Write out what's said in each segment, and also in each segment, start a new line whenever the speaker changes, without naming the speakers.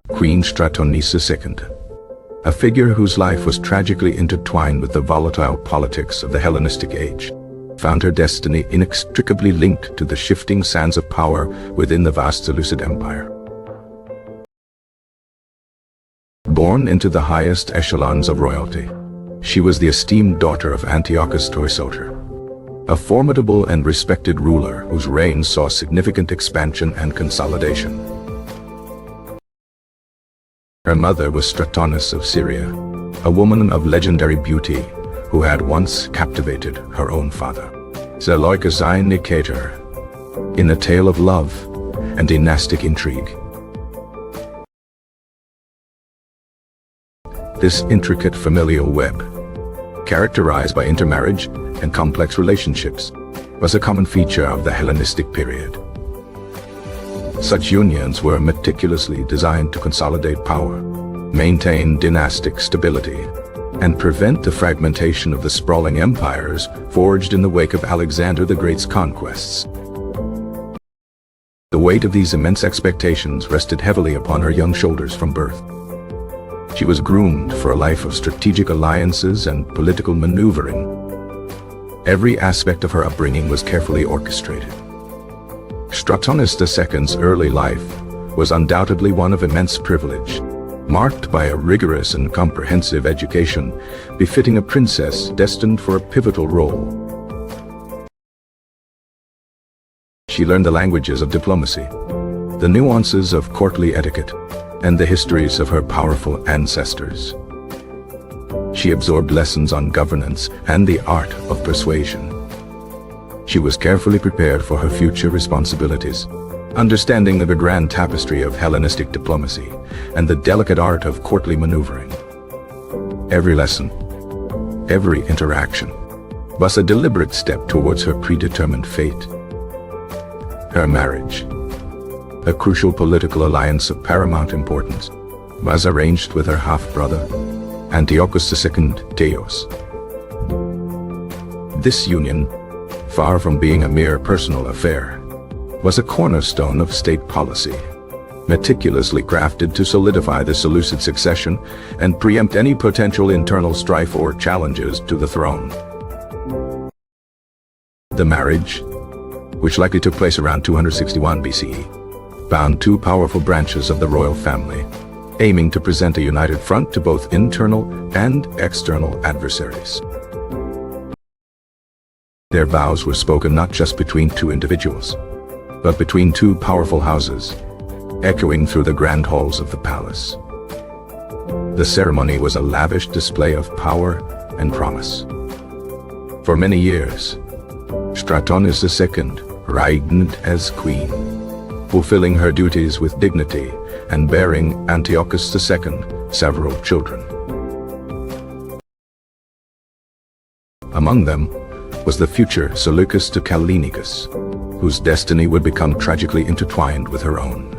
Queen Stratonice II, a figure whose life was tragically intertwined with the volatile politics of the Hellenistic age, found her destiny inextricably linked to the shifting sands of power within the vast Seleucid Empire. Born into the highest echelons of royalty, she was the esteemed daughter of Antiochus II, a formidable and respected ruler whose reign saw significant expansion and consolidation. Her mother was Stratonice of Syria, a woman of legendary beauty who had once captivated her own father, Seleucid II, in a tale of love and dynastic intrigue. This intricate familial web, characterized by intermarriage and complex relationships, was a common feature of the Hellenistic period. Such unions were meticulously designed to consolidate power, maintain dynastic stability, and prevent the fragmentation of the sprawling empires forged in the wake of Alexander the Great's conquests. The weight of these immense expectations rested heavily upon her young shoulders from birth. She was groomed for a life of strategic alliances and political maneuvering. Every aspect of her upbringing was carefully orchestrated. Stratonice II's early life was undoubtedly one of immense privilege, marked by a rigorous and comprehensive education befitting a princess destined for a pivotal role. She learned the languages of diplomacy, the nuances of courtly etiquette, and the histories of her powerful ancestors. She absorbed lessons on governance and the art of persuasion. She was carefully prepared for her future responsibilities, understanding the grand tapestry of Hellenistic diplomacy and the delicate art of courtly maneuvering. Every lesson, every interaction, was a deliberate step towards her predetermined fate. Her marriage, a crucial political alliance of paramount importance, was arranged with her half-brother, Antiochus II Teos. This union, far from being a mere personal affair, was a cornerstone of state policy, meticulously crafted to solidify the Seleucid succession and preempt any potential internal strife or challenges to the throne. The marriage, which likely took place around 261 BCE, bound two powerful branches of the royal family, aiming to present a united front to both internal and external adversaries. Their vows were spoken not just between two individuals, but between two powerful houses, echoing through the grand halls of the palace. The ceremony was a lavish display of power and promise. For many years, Stratonice II reigned as queen, fulfilling her duties with dignity and bearing Antiochus II several children. Among them was the future Seleucus to Callinicus, whose destiny would become tragically intertwined with her own.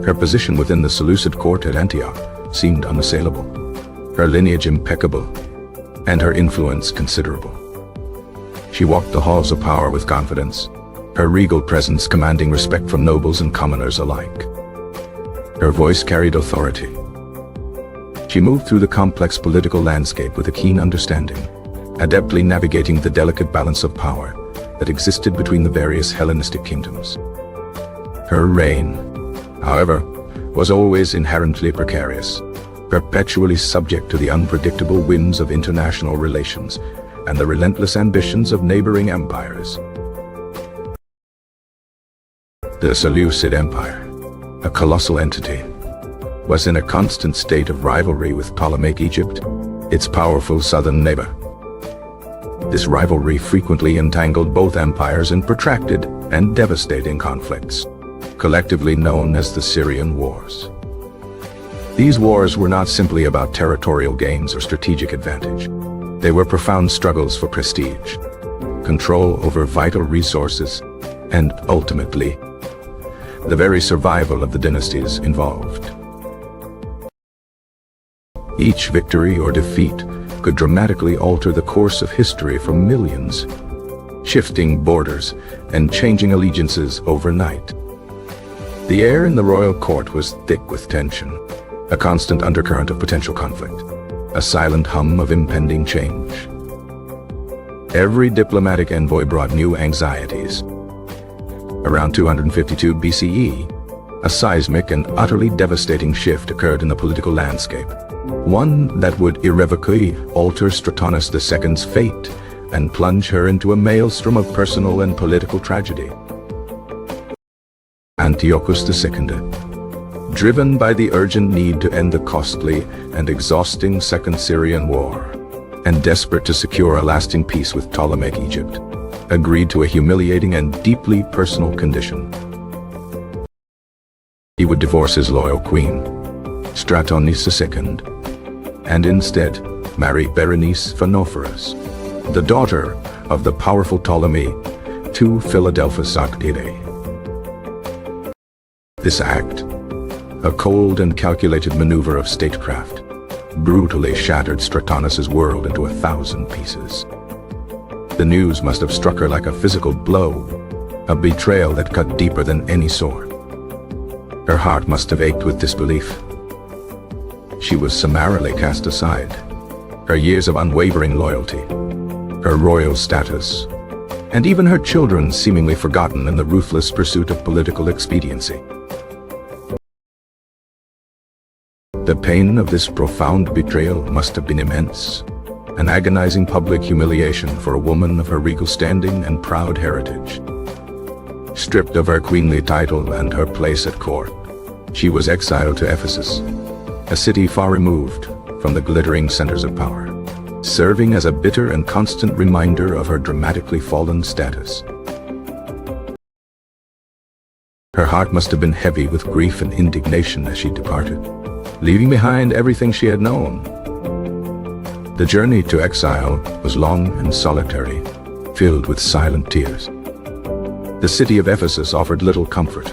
Her position within the Seleucid court at Antioch seemed unassailable, her lineage impeccable, and her influence considerable. She walked the halls of power with confidence, her regal presence commanding respect from nobles and commoners alike. Her voice carried authority. She moved through the complex political landscape with a keen understanding, adeptly navigating the delicate balance of power that existed between the various Hellenistic kingdoms. Her reign, however, was always inherently precarious, perpetually subject to the unpredictable whims of international relations and the relentless ambitions of neighboring empires. The Seleucid Empire, a colossal entity, was in a constant state of rivalry with Ptolemaic Egypt, its powerful southern neighbor. This rivalry frequently entangled both empires in protracted and devastating conflicts, collectively known as the Syrian Wars. These wars were not simply about territorial gains or strategic advantage. They were profound struggles for prestige, control over vital resources, and ultimately, the very survival of the dynasties involved. Each victory or defeat could dramatically alter the course of history for millions. shifting borders and changing allegiances overnight. The air in the royal court was thick with tension, a constant undercurrent of potential conflict, a silent hum of impending change. Every diplomatic envoy brought new anxieties. Around 252 BCE, a seismic and utterly devastating shift occurred in the political landscape, one that would irrevocably alter Stratonice II's fate and plunge her into a maelstrom of personal and political tragedy. Antiochus II, driven by the urgent need to end the costly and exhausting Second Syrian War, and desperate to secure a lasting peace with Ptolemaic Egypt, agreed to a humiliating and deeply personal condition. He would divorce his loyal queen, Stratonice II, and instead marry Berenice Phanerophorus, the daughter of the powerful Ptolemy II Philadelphus Octave. This act, a cold and calculated maneuver of statecraft, brutally shattered Stratonice's world into 1,000 pieces. The news must have struck her like a physical blow, a betrayal that cut deeper than any sword. Her heart must have ached with disbelief. She was summarily cast aside, her years of unwavering loyalty, her royal status, and even her children seemingly forgotten in the ruthless pursuit of political expediency. The pain of this profound betrayal must have been immense, an agonizing public humiliation for a woman of her regal standing and proud heritage. Stripped of her queenly title and her place at court, she was exiled to Ephesus, a city far removed from the glittering centers of power, serving as a bitter and constant reminder of her dramatically fallen status. Her heart must have been heavy with grief and indignation as she departed, leaving behind everything she had known. The journey to exile was long and solitary, filled with silent tears. The city of Ephesus offered little comfort.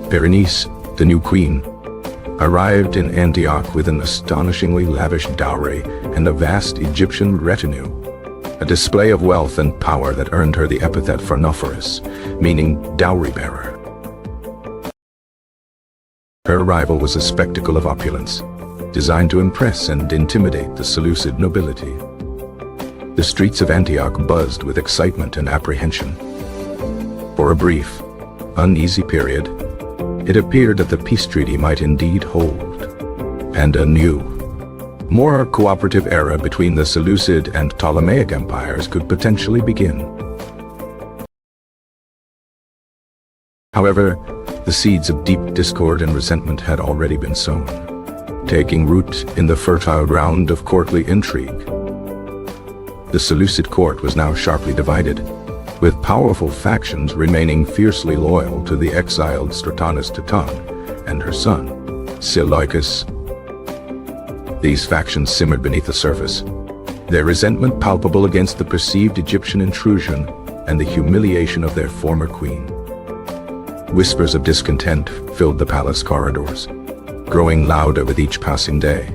Berenice, the new queen, arrived in Antioch with an astonishingly lavish dowry and a vast Egyptian retinue, a display of wealth and power that earned her the epithet Phanerophorus, meaning dowry bearer. Her arrival was a spectacle of opulence, designed to impress and intimidate the Seleucid nobility. The streets of Antioch buzzed with excitement and apprehension. For a brief, uneasy period, it appeared that the peace treaty might indeed hold, and a new, more cooperative era between the Seleucid and Ptolemaic empires could potentially begin. However, the seeds of deep discord and resentment had already been sown, taking root in the fertile ground of courtly intrigue. The Seleucid court was now sharply divided, with powerful factions remaining fiercely loyal to the exiled Stratonice II and her son, Seleucus. These factions simmered beneath the surface, their resentment palpable against the perceived Egyptian intrusion and the humiliation of their former queen. Whispers of discontent filled the palace corridors, growing louder with each passing day.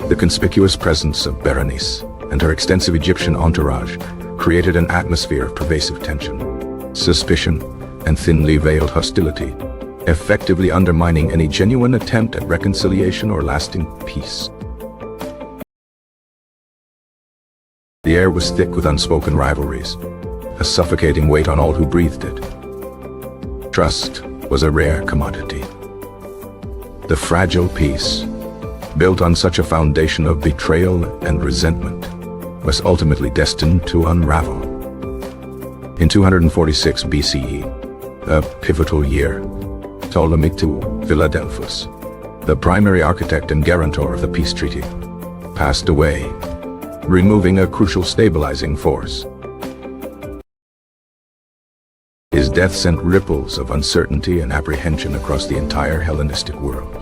The conspicuous presence of Berenice and her extensive Egyptian entourage created an atmosphere of pervasive tension, suspicion, and thinly veiled hostility, effectively undermining any genuine attempt at reconciliation or lasting peace. The air was thick with unspoken rivalries, a suffocating weight on all who breathed it. Trust was a rare commodity. The fragile peace, built on such a foundation of betrayal and resentment, was ultimately destined to unravel. In 246 BCE, a pivotal year, Ptolemy II Philadelphus, the primary architect and guarantor of the peace treaty, passed away, removing a crucial stabilizing force. His death sent ripples of uncertainty and apprehension across the entire Hellenistic world.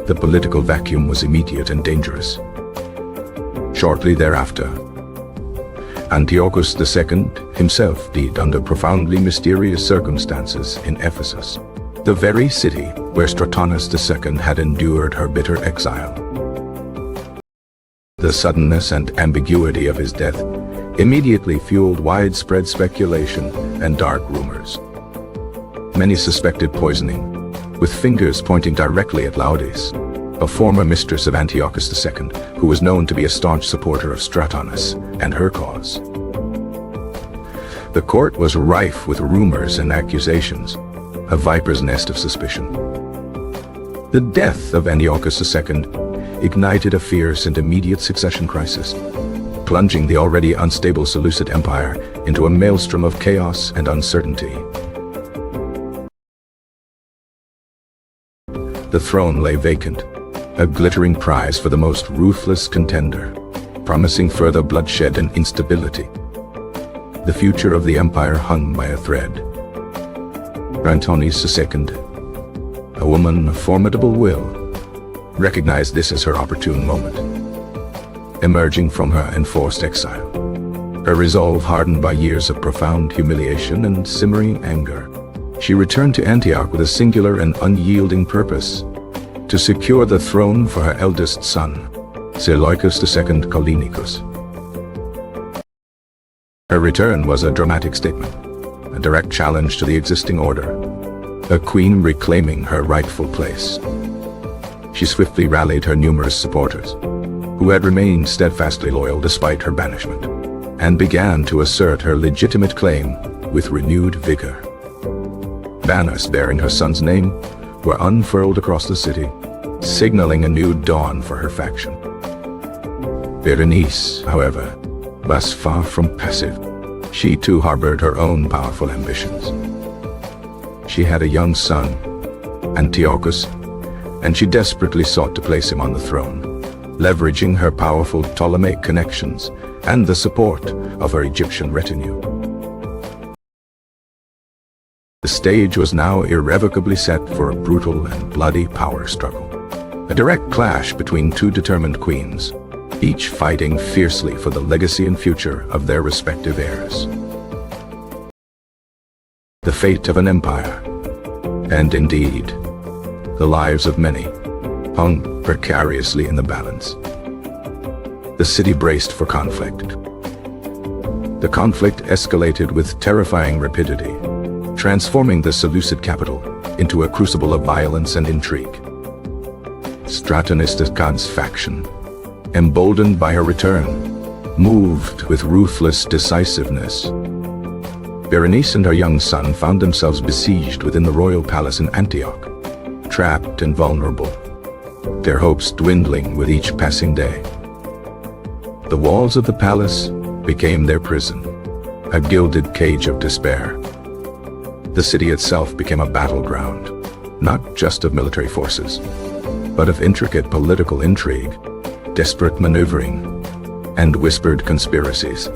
The political vacuum was immediate and dangerous. Shortly thereafter, Antiochus II himself died under profoundly mysterious circumstances in Ephesus, the very city where Stratonice II had endured her bitter exile. The suddenness and ambiguity of his death immediately fueled widespread speculation and dark rumors. Many suspected poisoning, with fingers pointing directly at Laodice, a former mistress of Antiochus II, who was known to be a staunch supporter of Stratonice and her cause. The court was rife with rumors and accusations, a viper's nest of suspicion. The death of Antiochus II ignited a fierce and immediate succession crisis, plunging the already unstable Seleucid Empire into a maelstrom of chaos and uncertainty. The throne lay vacant, a glittering prize for the most ruthless contender, promising further bloodshed and instability. The future of the empire hung by a thread. Stratonice II, a woman of formidable will, recognized this as her opportune moment. Emerging from her enforced exile, her resolve hardened by years of profound humiliation and simmering anger, she returned to Antioch with a singular and unyielding purpose: to secure the throne for her eldest son, Seleucus II Callinicus. Her return was a dramatic statement, a direct challenge to the existing order, a queen reclaiming her rightful place. She swiftly rallied her numerous supporters, who had remained steadfastly loyal despite her banishment, and began to assert her legitimate claim with renewed vigor. Banners bearing her son's name were unfurled across the city, signaling a new dawn for her faction. Berenice, however, was far from passive. She too harbored her own powerful ambitions. She had a young son, Antiochus, and she desperately sought to place him on the throne, leveraging her powerful Ptolemaic connections and the support of her Egyptian retinue. The stage was now irrevocably set for a brutal and bloody power struggle. A direct clash between two determined queens, each fighting fiercely for the legacy and future of their respective heirs. The fate of an empire, and indeed, the lives of many, hung precariously in the balance. The city braced for conflict. The conflict escalated with terrifying rapidity, transforming the Seleucid capital into a crucible of violence and intrigue. Stratonice II's faction, emboldened by her return, moved with ruthless decisiveness. Berenice and her young son found themselves besieged within the royal palace in Antioch, trapped and vulnerable, their hopes dwindling with each passing day. The walls of the palace became their prison, a gilded cage of despair. The city itself became a battleground, not just of military forces, but of intricate political intrigue, desperate maneuvering, and whispered conspiracies.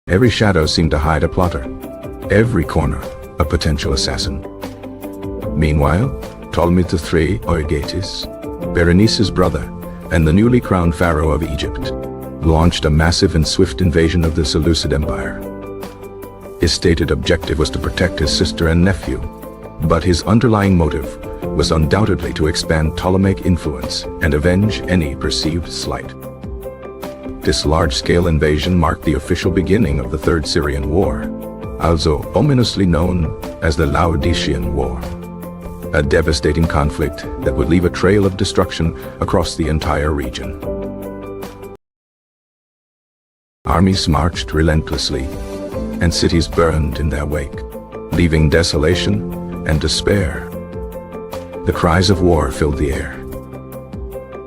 Every shadow seemed to hide a plotter, every corner a potential assassin. Meanwhile, Ptolemy III Euergetes, Berenice's brother and the newly crowned pharaoh of Egypt, launched a massive and swift invasion of the Seleucid Empire. His stated objective was to protect his sister and nephew, but his underlying motive was undoubtedly to expand Ptolemaic influence and avenge any perceived slight. This large-scale invasion marked the official beginning of the Third Syrian War, also ominously known as the Laodicean War, a devastating conflict that would leave a trail of destruction across the entire region. Armies marched relentlessly, and cities burned in their wake, leaving desolation and despair. The cries of war filled the air.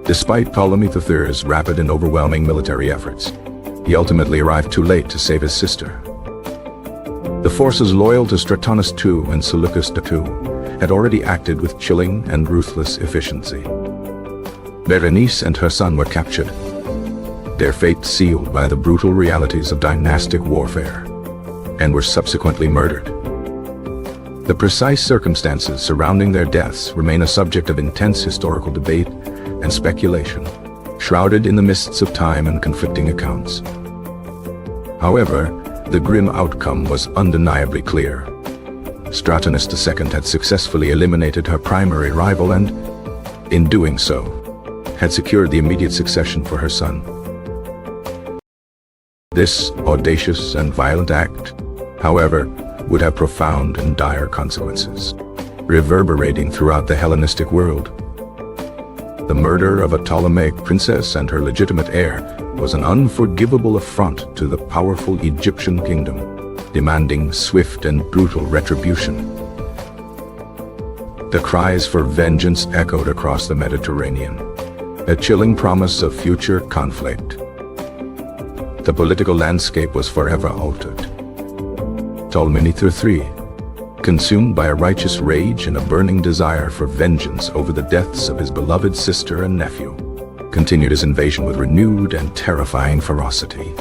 Despite Ptolemy III's rapid and overwhelming military efforts, he ultimately arrived too late to save his sister. The forces loyal to Stratonice II and Seleucus II had already acted with chilling and ruthless efficiency. Berenice and her son were captured, their fate sealed by the brutal realities of dynastic warfare, and were subsequently murdered. The precise circumstances surrounding their deaths remain a subject of intense historical debate and speculation, shrouded in the mists of time and conflicting accounts. However, the grim outcome was undeniably clear. Stratonice II had successfully eliminated her primary rival and, in doing so, had secured the immediate succession for her son. This audacious and violent act, however, would have profound and dire consequences, reverberating throughout the Hellenistic world. The murder of a Ptolemaic princess and her legitimate heir was an unforgivable affront to the powerful Egyptian kingdom, demanding swift and brutal retribution. The cries for vengeance echoed across the Mediterranean, a chilling promise of future conflict. The political landscape was forever altered. Ptolemy III, consumed by a righteous rage and a burning desire for vengeance over the deaths of his beloved sister and nephew, continued his invasion with renewed and terrifying ferocity.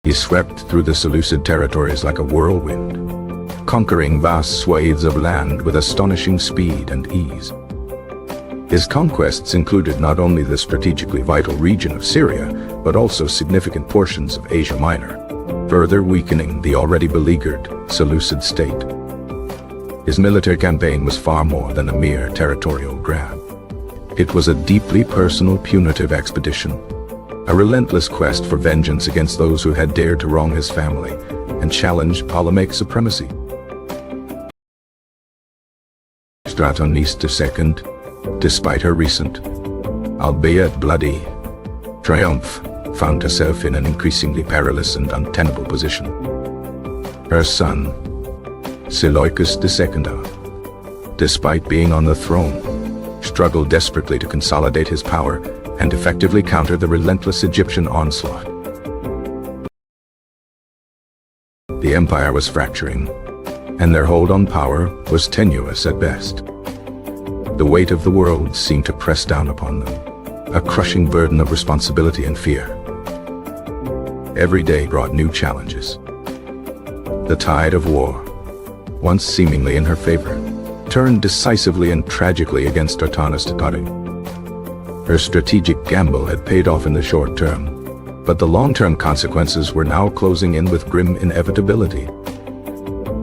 He swept through the Seleucid territories like a whirlwind, conquering vast swathes of land with astonishing speed and ease. His conquests included not only the strategically vital region of Syria, but also significant portions of Asia Minor, further weakening the already beleaguered Seleucid state. His military campaign was far more than a mere territorial grab. It was a deeply personal, punitive expedition, a relentless quest for vengeance against those who had dared to wrong his family and challenge Ptolemaic supremacy. Stratonice II, despite her recent, albeit bloody, triumph, found herself in an increasingly perilous and untenable position. Her son, Seleucus II, despite being on the throne, struggled desperately to consolidate his power and effectively counter the relentless Egyptian onslaught. The empire was fracturing, and their hold on power was tenuous at best. The weight of the world seemed to press down upon them, a crushing burden of responsibility and fear. Every day brought new challenges. The tide of war, once seemingly in her favor, turned decisively and tragically against Stratonice II. Her strategic gamble had paid off in the short term, but the long-term consequences were now closing in with grim inevitability.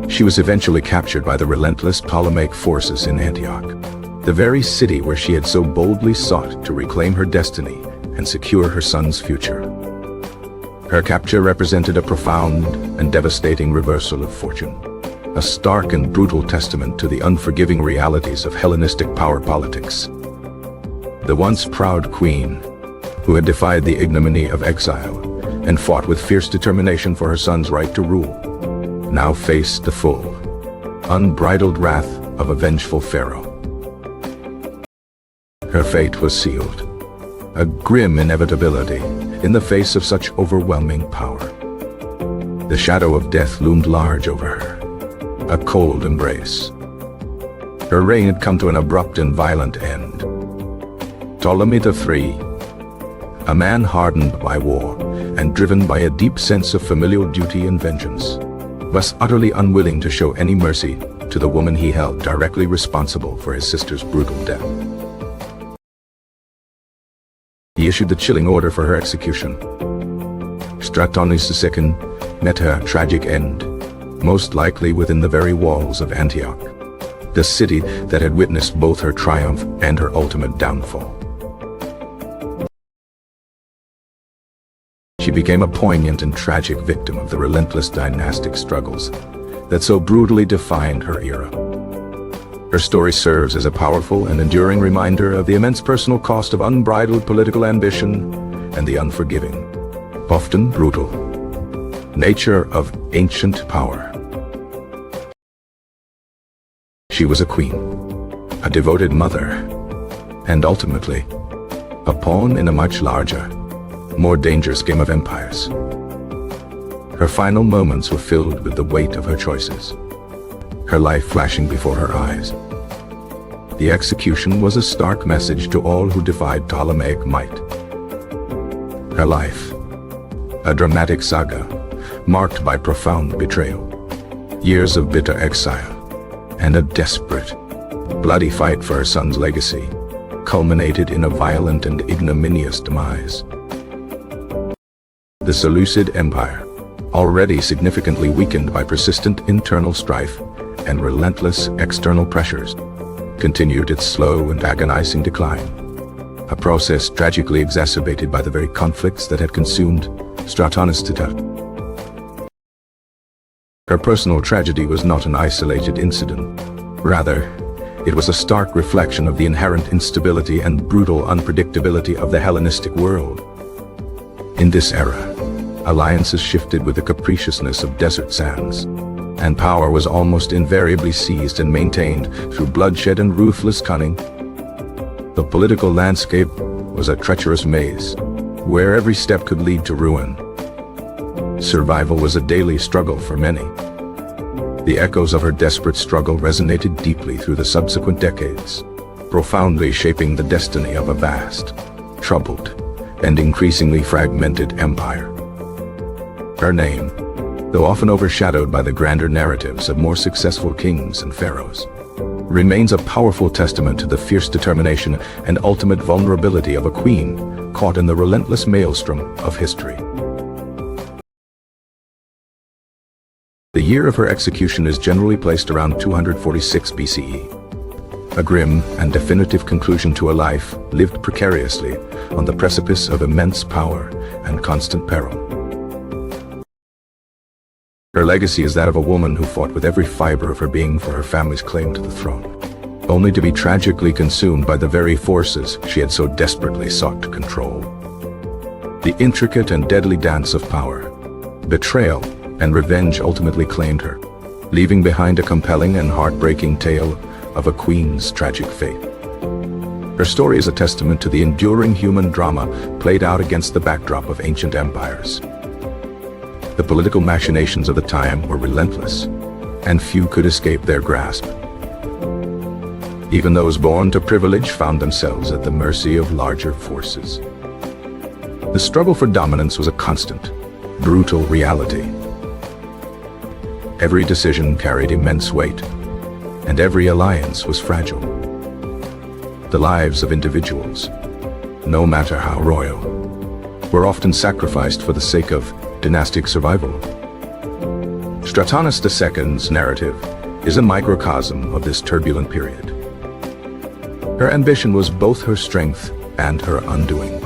She was eventually captured by the relentless Ptolemaic forces in Antioch, the very city where she had so boldly sought to reclaim her destiny and secure her son's future. Her capture represented a profound and devastating reversal of fortune, a stark and brutal testament to the unforgiving realities of Hellenistic power politics. The once proud queen, who had defied the ignominy of exile and fought with fierce determination for her son's right to rule, now faced the full, unbridled wrath of a vengeful pharaoh. Her fate was sealed, a grim inevitability in the face of such overwhelming power. The shadow of death loomed large over her, a cold embrace. Her reign had come to an abrupt and violent end. Ptolemy III, a man hardened by war and driven by a deep sense of familial duty and vengeance, was utterly unwilling to show any mercy to the woman he held directly responsible for his sister's brutal death. He issued the chilling order for her execution. Stratonice II met her tragic end, most likely within the very walls of Antioch, the city that had witnessed both her triumph and her ultimate downfall. She became a poignant and tragic victim of the relentless dynastic struggles that so brutally defined her era. Her story serves as a powerful and enduring reminder of the immense personal cost of unbridled political ambition and the unforgiving, often brutal, nature of ancient power. She was a queen, a devoted mother, and ultimately, a pawn in a much larger, more dangerous game of empires. Her final moments were filled with the weight of her choices, her life flashing before her eyes. The execution was a stark message to all who defied Ptolemaic might. Her life, a dramatic saga, marked by profound betrayal, years of bitter exile, and a desperate, bloody fight for her son's legacy, culminated in a violent and ignominious demise. The Seleucid Empire, already significantly weakened by persistent internal strife and relentless external pressures, continued its slow and agonizing decline. a process tragically exacerbated by the very conflicts that had consumed Stratonice II. Her personal tragedy was not an isolated incident. Rather, it was a stark reflection of the inherent instability and brutal unpredictability of the Hellenistic world. In this era, alliances shifted with the capriciousness of desert sands, and power was almost invariably seized and maintained through bloodshed and ruthless cunning. The political landscape was a treacherous maze, where every step could lead to ruin. Survival was a daily struggle for many. The echoes of her desperate struggle resonated deeply through the subsequent decades, profoundly shaping the destiny of a vast, troubled, and increasingly fragmented empire. Her name, though often overshadowed by the grander narratives of more successful kings and pharaohs, remains a powerful testament to the fierce determination and ultimate vulnerability of a queen caught in the relentless maelstrom of history. The year of her execution is generally placed around 246 BCE, a grim and definitive conclusion to a life lived precariously on the precipice of immense power and constant peril. Her legacy is that of a woman who fought with every fiber of her being for her family's claim to the throne, only to be tragically consumed by the very forces she had so desperately sought to control. The intricate and deadly dance of power, betrayal, and revenge ultimately claimed her, leaving behind a compelling and heartbreaking tale of a queen's tragic fate. Her story is a testament to the enduring human drama played out against the backdrop of ancient empires. The political machinations of the time were relentless, and few could escape their grasp. Even those born to privilege found themselves at the mercy of larger forces. The struggle for dominance was a constant, brutal reality. Every decision carried immense weight, and every alliance was fragile. The lives of individuals, no matter how royal, were often sacrificed for the sake of dynastic survival. Stratonice II's narrative is a microcosm of this turbulent period. Her ambition was both her strength and her undoing.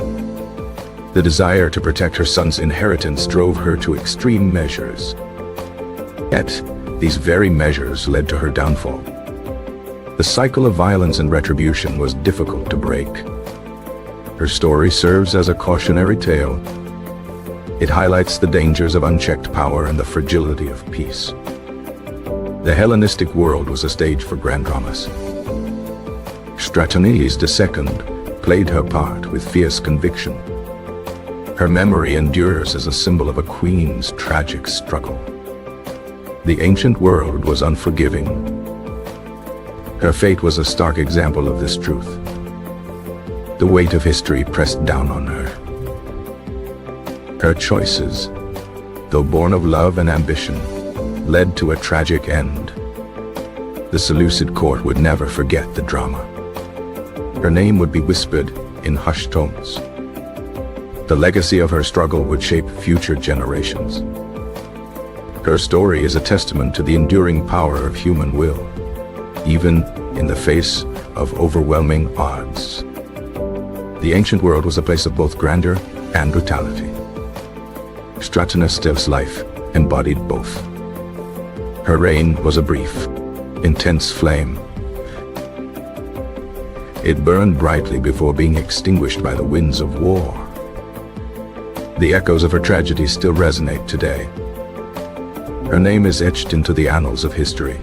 The desire to protect her son's inheritance drove her to extreme measures. Yet, these very measures led to her downfall. The cycle of violence and retribution was difficult to break. Her story serves as a cautionary tale. It highlights the dangers of unchecked power and the fragility of peace. The Hellenistic world was a stage for grand dramas. Stratonice II played her part with fierce conviction. Her memory endures as a symbol of a queen's tragic struggle. The ancient world was unforgiving. Her fate was a stark example of this truth. The weight of history pressed down on her. Her choices, though born of love and ambition, led to a tragic end. The Seleucid court would never forget the drama. Her name would be whispered in hushed tones. The legacy of her struggle would shape future generations. Her story is a testament to the enduring power of human will, even in the face of overwhelming odds. The ancient world was a place of both grandeur and brutality. Stratonice II's life embodied both. Her reign was a brief, intense flame. It burned brightly before being extinguished by the winds of war. The echoes of her tragedy still resonate today. Her name is etched into the annals of history.